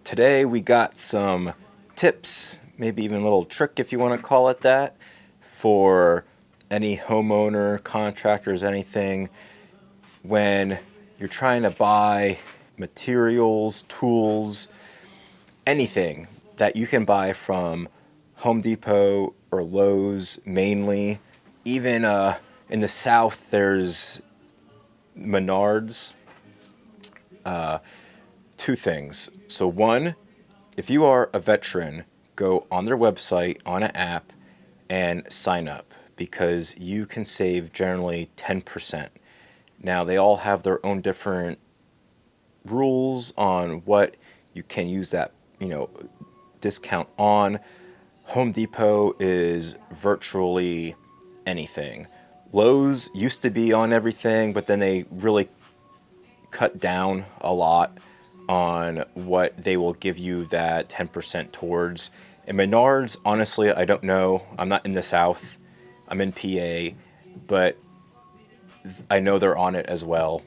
Today we got some tips, maybe even a little trick if you want to call it that, for any homeowner, contractors, anything, when you're trying to buy materials, tools, anything that you can buy from Home Depot or Lowe's mainly. Even in the South, there's Menards. Two things. So one, if you are a veteran, go on their website, on an app, and sign up because you can save generally 10%. Now, they all have their own different rules on what you can use that, discount on. Home Depot is virtually anything. Lowe's used to be on everything, but then they really cut down a lot on what they will give you that 10% towards. And Menards, honestly, I don't know. I'm not in the South. I'm in PA, but I know they're on it as well.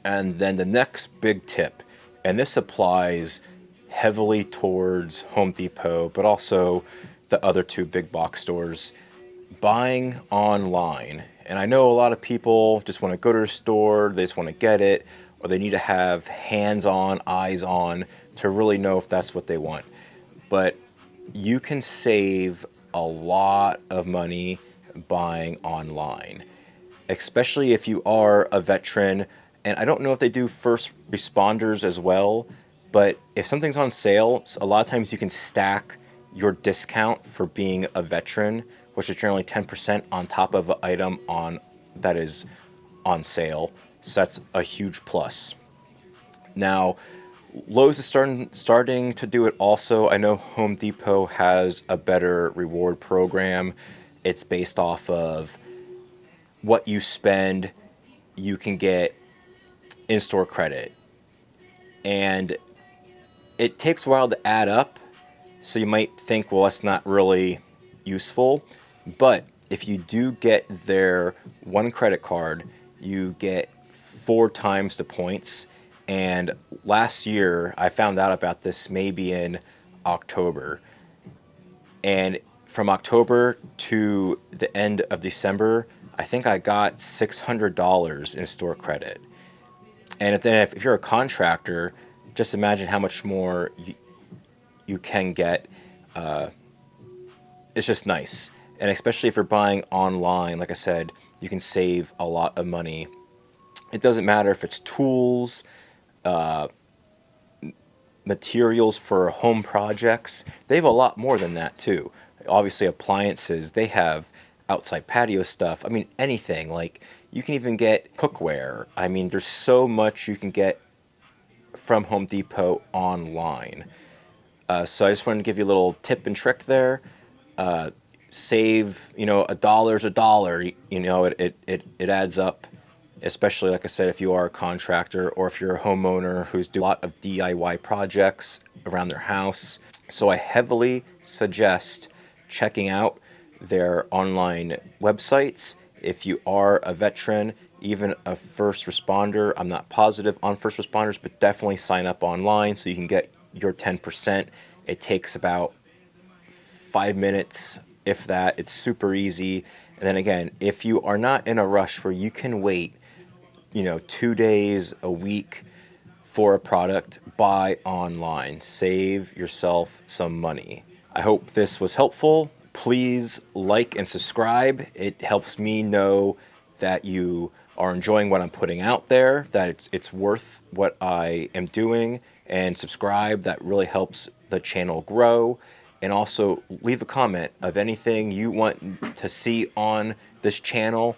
And then the next big tip, and this applies heavily towards Home Depot, but also the other two big box stores, buying online. And I know a lot of people just want to go to the store, they just want to get it, or they need to have hands on, eyes on to really know if that's what they want. But you can save a lot of money buying online, especially if you are a veteran. And I don't know if they do first responders as well, but if something's on sale, a lot of times you can stack your discount for being a veteran, which is generally 10% on top of an item on that is on sale. So that's a huge plus. Now, Lowe's is starting to do it also. I know Home Depot has a better reward program. It's based off of what you spend, you can get in-store credit. And it takes a while to add up, so you might think, well, that's not really useful. But if you do get their one credit card, you get 4 times the points. And last year, I found out about this maybe in October. And from October to the end of December, I think I got $600 in store credit. And then if you're a contractor, just imagine how much more you can get. It's just nice. And especially if you're buying online, like I said, you can save a lot of money. It doesn't matter if it's tools, materials for home projects. They have a lot more than that too. Obviously, appliances, they have outside patio stuff. I mean, anything. Like, you can even get cookware. I mean, there's so much you can get from Home Depot online. So I just wanted to give you a little tip and trick there. Save, a dollar's a dollar. It adds up, especially, like I said, if you are a contractor or if you're a homeowner who's doing a lot of DIY projects around their house. So I heavily suggest checking out their online websites. If you are a veteran, even a first responder, I'm not positive on first responders, but definitely sign up online so you can get your 10%. It takes about 5 minutes, if that. It's super easy. And then again, if you are not in a rush where you can wait, 2 days, a week for a product, buy online. Save yourself some money. I hope this was helpful. Please like and subscribe. It helps me know that you are enjoying what I'm putting out there, that it's worth what I am doing. And subscribe. That really helps the channel grow. And also leave a comment of anything you want to see on this channel.